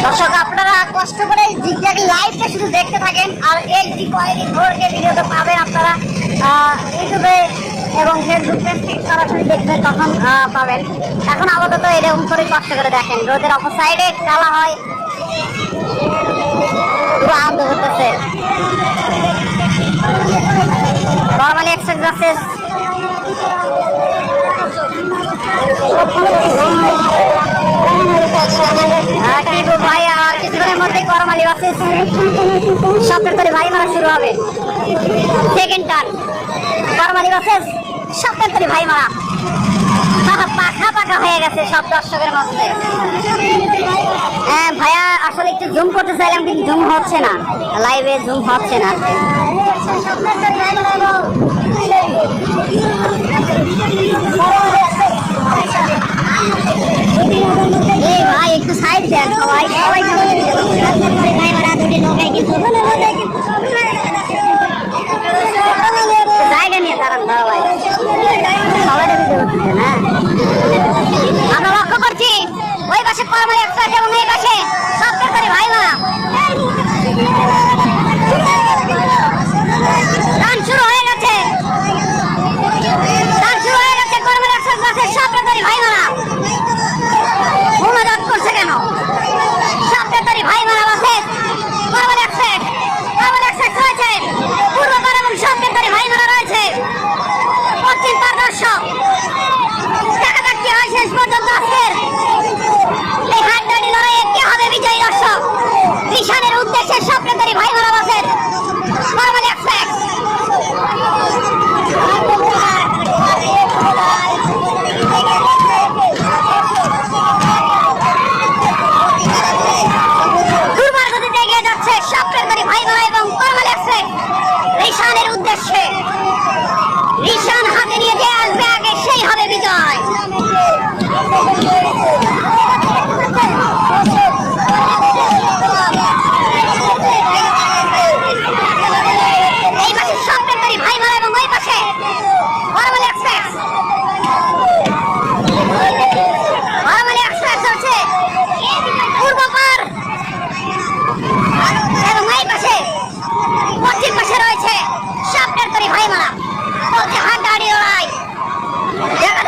দর্শক আপনারা কষ্ট করে জিগজ্যাগ লাইভটা শুধু দেখতে থাকেন, আর এই কয়েকদিন ভোরকে ভিডিওটা পাবেন আপনারা ইউটিউবে এবং ফেসবুক পেজে সরাসরি দেখবেন, তখন পাবেন। এখন আপাতত এরকম করে কষ্ট করে দেখেন, রোদের অপর সাইডে কালা হয়, পুরো আনন্দ করতেছে। নরমালি এক্সপ্রেস বাসেস টিপু ভাই আর কিছুক্ষণের মধ্যে করমালি বাসেস সপ্তাহ করে ভাই মারা শুরু হবে। সেকেন্ড টার্ন করমালি বাসেস সপ্তাহ করে ভাই মারা পাখা পাখা হয়ে গেছে সব দর্শকের মধ্যে। হ্যাঁ ভাইয়া আসলে একটু জুম করতে চাইলাম কিন্তু জুম হচ্ছে না, লাইভে জুম হচ্ছে না। এই ভাই একটু সাইড দেন, সবাই সবাই জায়গা নিয়ে দাঁড়ান ভাই, সবাই না। আমরা লক্ষ্য করছি ওই পাশে করমালি এক্সপ্রেস এবং এই পাশে সবচেয়ে করে ভাই মারা গান শুরু হয়ে গেছে, গান শুরু হয়ে গেছে। করমালি এক্সপ্রেস বাসের সবচেয়ে করে ভাই মারা মনোজাত করছে কেন? সবচেয়ে করে ভাই মারা বাসে করমালি এক্সপ্রেস রয়েছে পূর্বপার এবং সবচেয়ে করে ভাই মারা রয়েছে পশ্চিম পার। দর্শক দেখা যাক কি হয় শেষ পর্যন্ত আজকের এই হাড্ডাহাড্ডি লড়াইয়ে কে হবে বিজয়ী। দর্শক ঈশানের উদ্দেশ্যে স্বপ্নকারী ভাই মারা বাসের করমালি এক্সপ্রেস দুর্বার গতিতে এগিয়ে যাচ্ছে স্বপ্নকারী ভাই মারা এবং করমালি এক্সপ্রেস ঈশানের উদ্দেশ্যে। ঈশান হাতে নিয়ে যে আসবে আগে সেই হবে বিজয়। এই পাশে স্বপ্নকারী ভাই মারা এবং ওই পাশে করমালি এক্সপ্রেস। করমালি এক্সপ্রেস হচ্ছে পূর্ব পার এবং এই পাশে পশ্চিম পাশে রয়েছে স্বপ্নকারী ভাই মারা। বলছে হাড্ডাহাড্ডি লড়াই, দেখা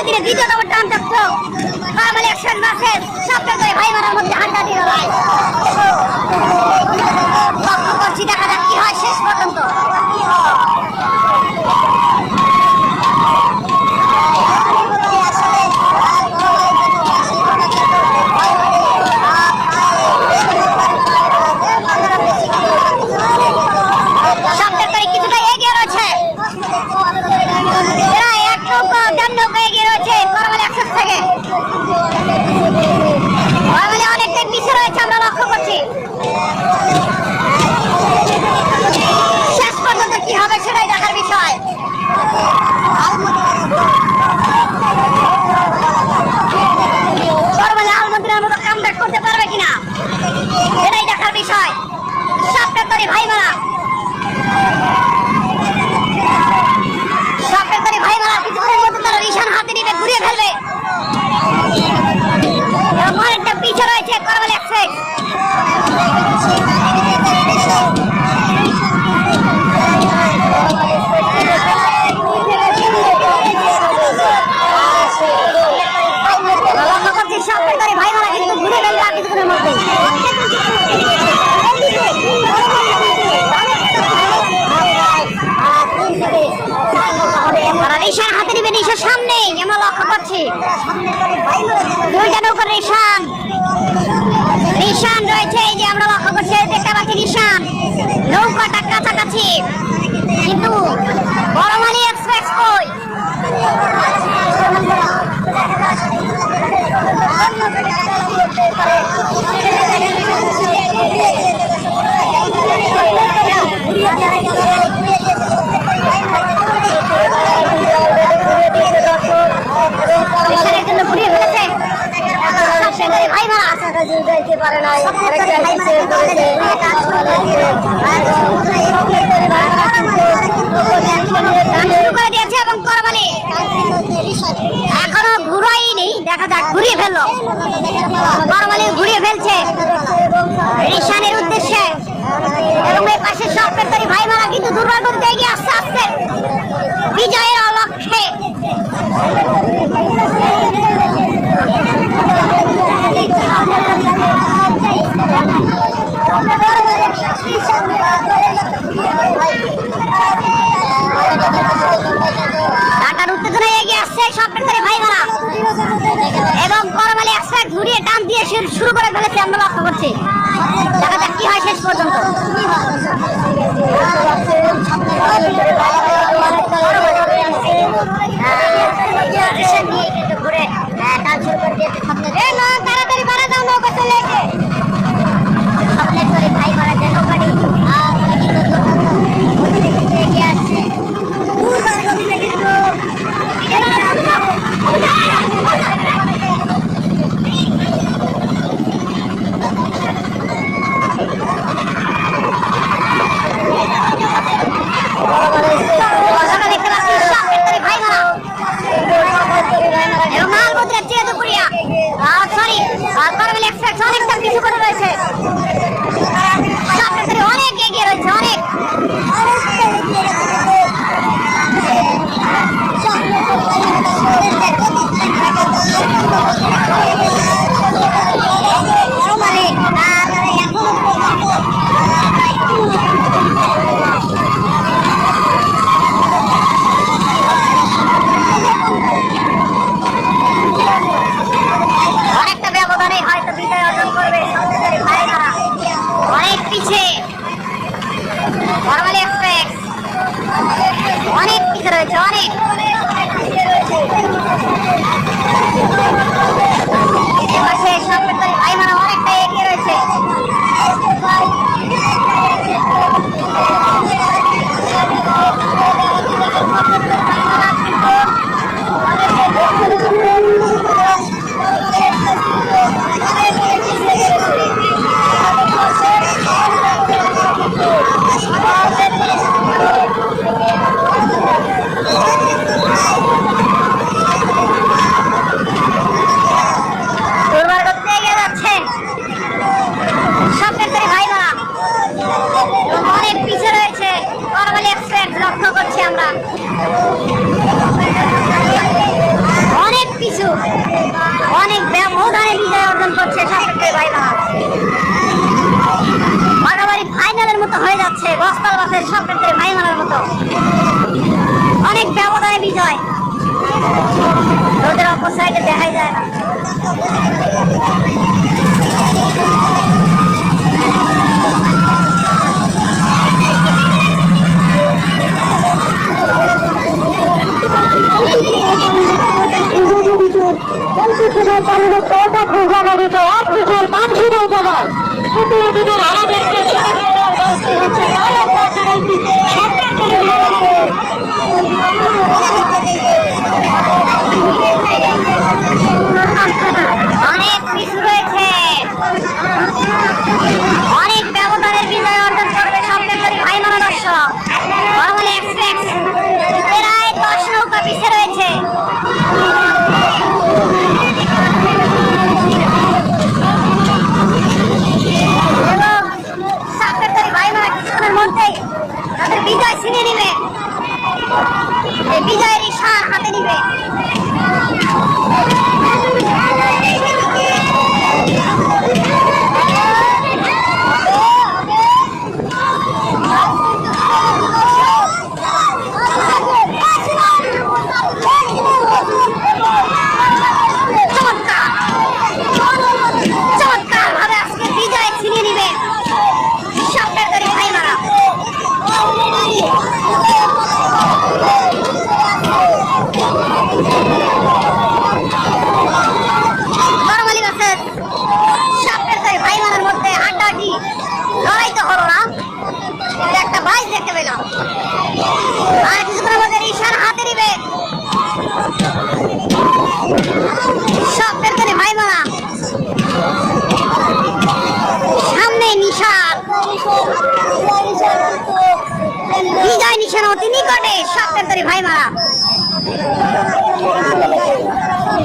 দিনে দ্বিতীয়তম টান চক্র নরমালি অ্যাকশন ভার্সেস সবটাই ভাই মারার মধ্যে হাড্ডা দিয়ে লড়াই। লক্ষ্য করছি, দেখা যাক কি হয় শেষ পর্যন্ত। অনেকটাই পিছিয়ে রয়েছে আমরা লক্ষ্য করছি। শেষ পর্যন্ত কি হবে সেটাই দেখার বিষয়। আলমন্দিরের মতো কামব্যাক করতে পারবে কিনা এটাই দেখার বিষয়। সাপটার তরি ভাই মারা, সাপটার তরি ভাই মারা কিছুক্ষণের মধ্যে তারা রিশান হাতে নিবে, ঘুরিয়ে ফেলবে। অনেকটা পিছিয়ে রয়েছে করবেল এক্সপ্রেস। লক্ষ্য করছি সাপটার ভাই মারা কিন্তু ঘুরে ফেলবে আর কিছুক্ষণের মধ্যে। রিশান হাতে নিবে, রিশান সামনে আমরা লক্ষ্য করছি। দুইটা নৌকার রিশান, রিশান রয়েছে এই যে আমরা লক্ষ্য করছি, দেখতে পাচ্ছি রিশান নৌকাটা কাছাকাছি, কিন্তু বড়মালী এক্সপ্রেস কই? পারে না এবং করমালি এখনো ঘুরাইনি, দেখা যাক ঘুরিয়ে ফেললো। করমালি ঘুরিয়ে ফেলছে রিশানের উদ্দেশ্যে এবং এই পাশে সব পেটকারী ভাই মারা কিন্তু দুর্বল করতে এগিয়ে আস্তে আস্তে বিজয়ের অলক্ষ্যে। ঢাকার উত্তেজনায় এগিয়ে আসছে সব পেটকারী ভাই মারা এবং করমালি এক্সপ্রেস ঘুরিয়ে টান দিয়ে শুরু করে ফেলেছে, আমরা লক্ষ্য করছি। দেখা যাক কি হয় শেষ পর্যন্ত। তাড়াতাড়ি মারা দাও, নৌকা চলে এসে ভাই মারা যে নৌকাটি এগিয়ে আসছে। অনেকটা কিছু করে রয়েছে, অনেক এগিয়ে রয়েছে, অনেক অনেকটা ব্যবধানে হয়তো বিজয় অর্জন করবে ভাইরা। কিছু অনেক ব্যবধানে বিজয় অর্জন করছে সাপেক্ষে ভাইমারা। মারামারি ফাইনালের মতো হয়ে যাচ্ছে, গস্তাল বাসের সাপেক্ষে ভাইমারার মতো অনেক ব্যবধানে বিজয়। রোদের অপর সাইডে দেখাই যায় না। অনেক কিছু রয়েছে, অনেক ব্যবধানের বিজয় অর্জন করবে সাপেক্ষে ভাইমারা দর্শক। বর্তমানে এক্সপ্রেস প্রায় 10 নৌকা পিছিয়ে রয়েছে। সাপেক্ষে ভাইমারা কিছুক্ষণের মধ্যেই তাদের বিজয় ছিনিয়ে নিবে, বিজয়ের ইশারা হাতে নিবে। চমৎকার ভাবে আজকে বিজয় ছিনিয়ে নিবে সাপেক্ষে ভাইমারা। নরমালি বাসের সাপেক্ষে ভাইমারার মধ্যে আড্ডাটি লড়াই তো হলো না, একটা বাইক দেখতে পেলাম। আর কিছুক্ষণের মধ্যে ইশারা হাতে নিবে সাপেক্ষে ভাইমারা। সামনে নিশান, বিজয় নিশান অতি নিকটে সাপেক্ষে ভাইমারা।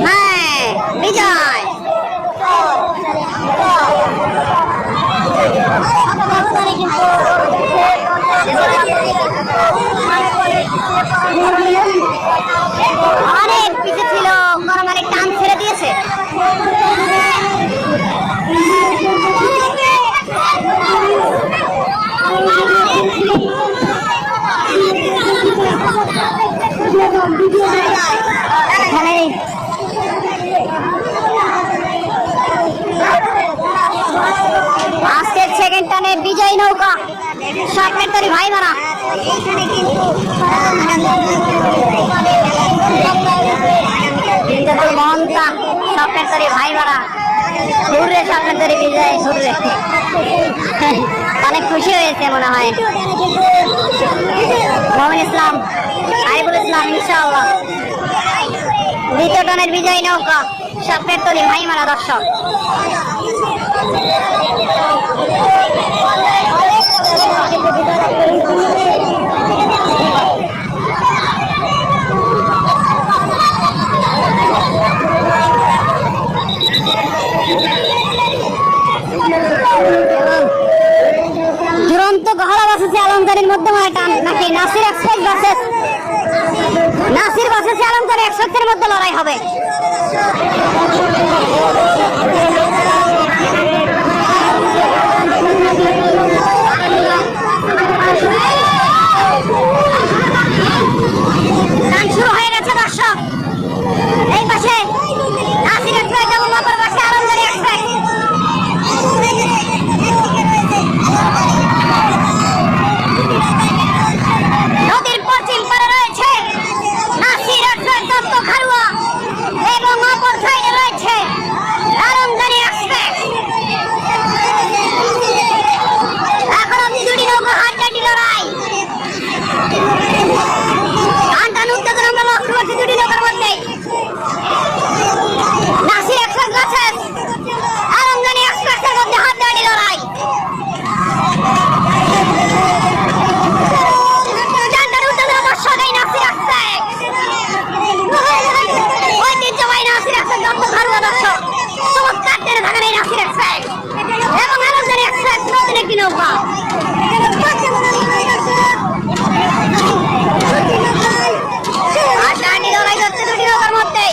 হ্যাঁ, বিজয় অনেক পিছিয়ে ছিল, মানে টান ছেড়ে দিয়েছে। আজকের সেকেন্ড টানে বিজয় নৌকা সাপেক্ষে ভাইমারা। মহন্তা সাপেক্ষে ভাইমারা ঘুরে সাপেক্ষে বিজয় ঘুরে অনেক খুশি হয়েছে মনে হয় মোহাম্মদ ইসলাম, আরিফুল ইসলাম। ইনশাআল্লাহ দ্বিতীয় টানের বিজয় নৌকা সাপেক্ষে ভাইমারা দর্শক। দুরন্ত গহলা বাসেছে আলমদারির মধ্যমায় টান নাকি নাসির এক্সপ্রেস বাসেস, নাসির বাসেছে আলমদারি এক্সপ্রেসের মধ্যে লড়াই হবে। গান শুরু হয়ে গেছে দর্শক। এই পাশে নাসির এক্সপ্রেস এবং অপর পাশে আলমদারি এক্সপ্রেস। নদীর পশ্চিম পারে রয়েছে নাসির এক্সপ্রেস দত্ত খারুয়া এবং অপর সাইডে রয়েছে আলমদারি এক্সপ্রেস। এখন অব্দি দুটি নৌকা হাড্ডাহাড্ডি লড়াই। টানটান উত্তেজনা আমরা লক্ষ্য করছি দুটি নৌকার মধ্যে। নাসির এক্সপ্রেস বাসেস আলমদারি এক্সপ্রেসের মধ্যে হাড্ডাহাড্ডি লড়াই। টানটান উত্তেজনা দর্শক। এই নাসির এক্সপ্রেস ঐতিহ্যবাহী নাসির এক্সপ্রেস দত্ত খারুয়া দর্শক। চমৎকার টেনে থাকেন এই নাসির এক্সপ্রেস এবং আলমদারি এক্সপ্রেস নতুন একটি নৌকা। হাড্ডাহাড্ডি লড়াই হচ্ছে দুটি নৌকার মধ্যে।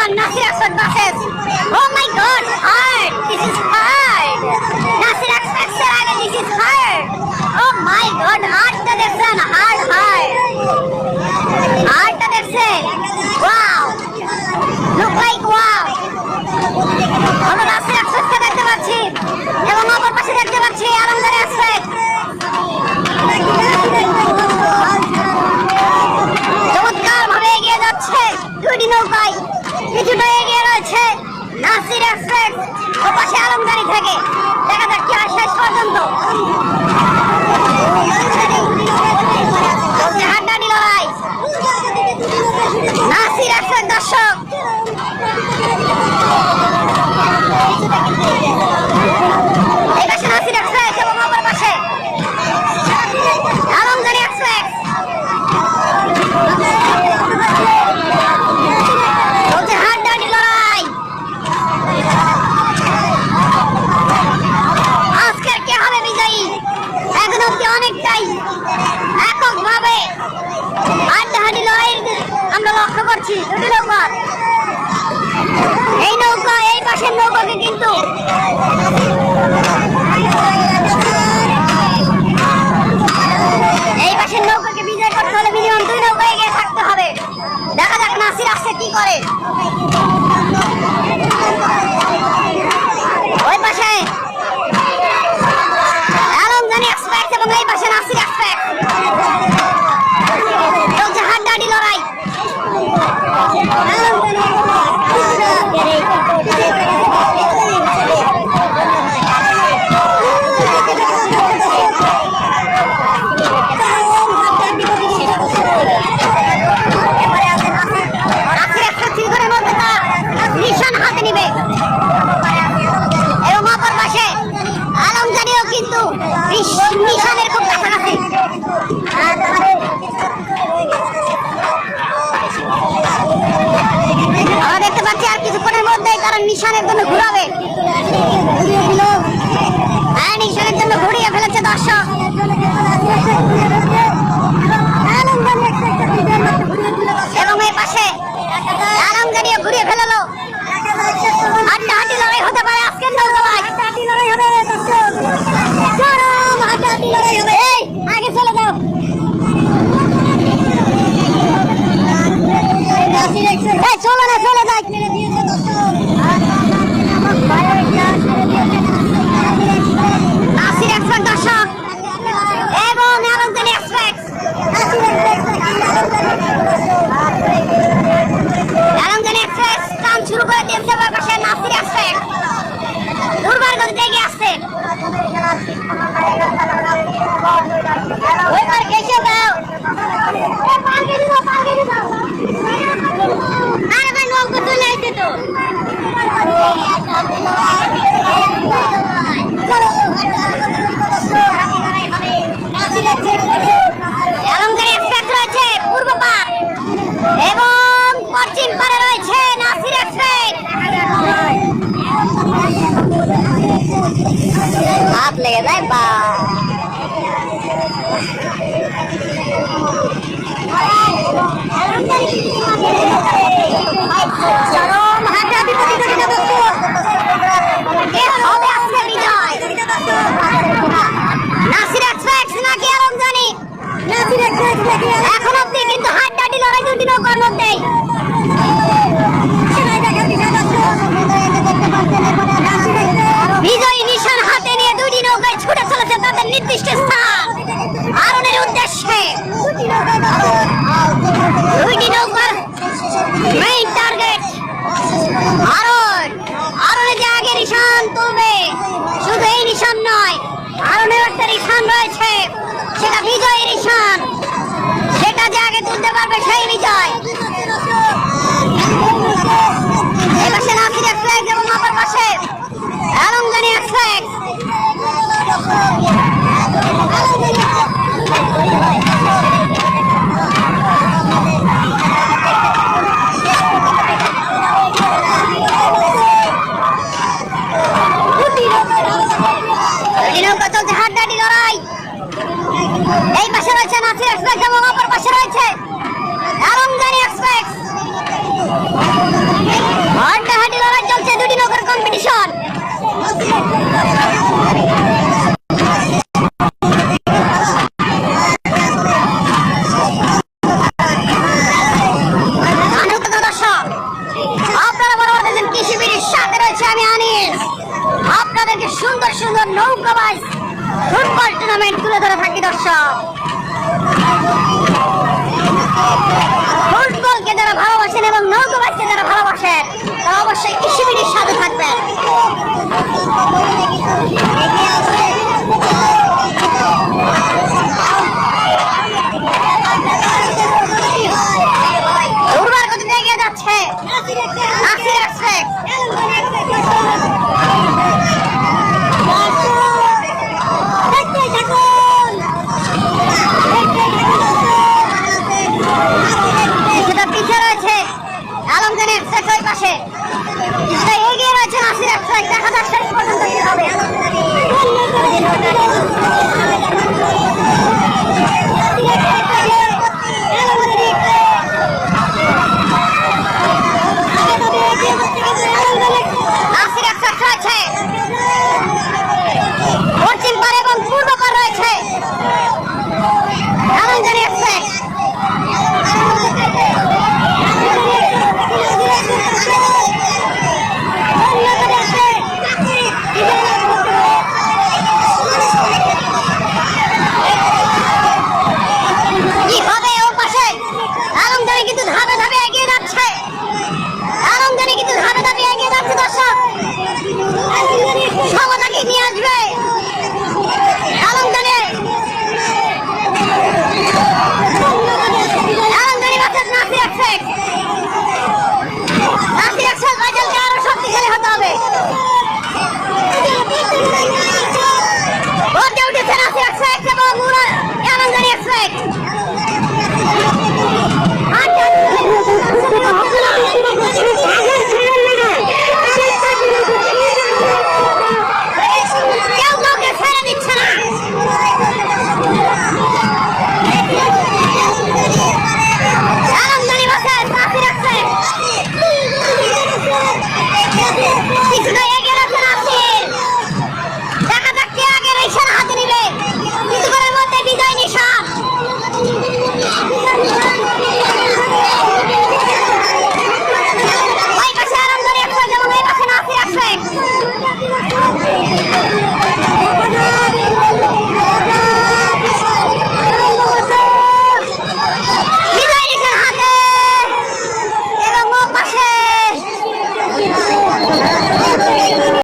on, Nasir Express buses. Oh my God, hard. This is hard. Nasir Express এর আগে this is hard. Oh my God, hardটা দেখছেন, hard. Hardটা দেখছেন? Wow. Look like wow. আমরা Nasir Expressকে দেখতে পাচ্ছি এবং অপর পাশে দেখতে পাচ্ছি আলমদারি এক্সপ্রেস। চমৎকার ভাবে এগিয়ে যাচ্ছে দুটি নৌকায়, কিছুটা এগিয়ে রয়েছে নাসির এক্সপ্রেস ও পাশে আলমদারি থেকে। দেখা যাক কি হয় শেষ পর্যন্ত। হাড্ডাহাড্ডি লড়াই নাসির এক্সপ্রেস দর্শক। এই পাশে নাসির এক্সপ্রেস এবং অপর পাশে আলমদারি এক্সপ্রেস। হাড্ডাহাড্ডি লড়াই। আজকের কে হবে বিজয়ী? এখন অব্দি অনেকটাই এককভাবে হাড্ডাহাড্ডি লড়াই আমরা লক্ষ্য করছি দুটি নৌকা। এই নৌকা এই পাশের নৌকাকে কিন্তু এই পাশের নৌকাকে বিজয় করতে হলে মিনিমাম দুই নৌকা এগিয়ে থাকতে হবে। দেখা যাক নাসির আসছে কি করে। ওই পাশে আলমদানি এক্সপ্রেস এবং এই পাশে নাসির এক্সপ্রেস। চলছে হাড্ডাহাড্ডি লড়াই। নিশান হাতে নিবে এবং অপর পাশে আলমদারিও কিন্তু নিশানের খুব কাছাকাছি। আমরা দেখতে পাচ্ছি আর কিছুক্ষণের মধ্যেই তারা নিশানের জন্য ঘুরাবে। হ্যাঁ, নিশানের জন্য ঘুরিয়ে ফেলেছে দর্শক। এবং এই পাশে আলমদারিও ঘুরিয়ে ফেলালো। হাড্ডাহাড্ডি লড়াই হতে পারে আজকের নৌকায়। এই আগে চলে যাও। চলো না, চলে যাই। নাসির এক্সপ্রেস দর্শক এবং আলমদারি এক্সপ্রেস। আলমদারি এক্সপ্রেস কাম শুরু করে দিয়েছে পাশে নাসির এক্সপ্রেস দুর্বার গতিতে এগিয়ে আসছে। ওইবার কেসে দাও। আরে ভাই নৌকা চলে আইছে তো। আলমদারি এক্সপ্রেস রয়েছে পূর্ব পার এবং পশ্চিম পারে রয়েছে নাসির এক্সপ্রেস। হাত লেগে যায় বা চরম হাড্ডাহাড্ডি প্রতিযোগিতা বস্তু। কে হবে আজকে বিজয়? নাসির এক্সপ্রেস নাকি আলমদারি? এখন অব্দি কিন্তু হাড্ডাহাড্ডি লড়াই দুটি নৌকার মধ্যেই। বিজয়ী নিশান হাতে নিয়ে দুটি নৌকায় ছুটে চলেছে তাদের নির্দিষ্ট স্থান আরোনের উদ্দেশ্যে। দুইটি নৌকার মেইন টার্গেট আরোন। আরোনে যে আগে নিশান তুলবে, শুধু এই নিশান নয়, আরোনের একটা নিশান রয়েছে, সেটা বিজয়ী নিশান। সেটা যে আগে তুলতে পারবে সেই বিজয়। এই পাশে নাসির এক্সপ্রেস এবং অপর পাশে আলমদানি এক্সপ্রেস। নৌকা চলছে হাড্ডাহাড্ডি লড়াই। এই পাশে রয়েছে নাসির এক্সপ্রেস এবং অপর পাশে রয়েছে আলমদানি এক্সপ্রেস। হাড্ডাহাড্ডি লড়াই চলছে দুটি নৌকার কম্পিটিশন। আপনারা বরাবর দেখছেন কৃষি বিড়ির সাথে রয়েছে আমি আনিস। আপনাদেরকে সুন্দর সুন্দর নৌকা বাইচ ফুটবল টুর্নামেন্ট তুলে ধরে থাকি দর্শক। ফুটবলকে যারা ভালোবাসেন এবং নৌকা বাইচকে যারা ভালোবাসেন তারা অবশ্যই কৃষি বিড়ির সাথে থাকবেন।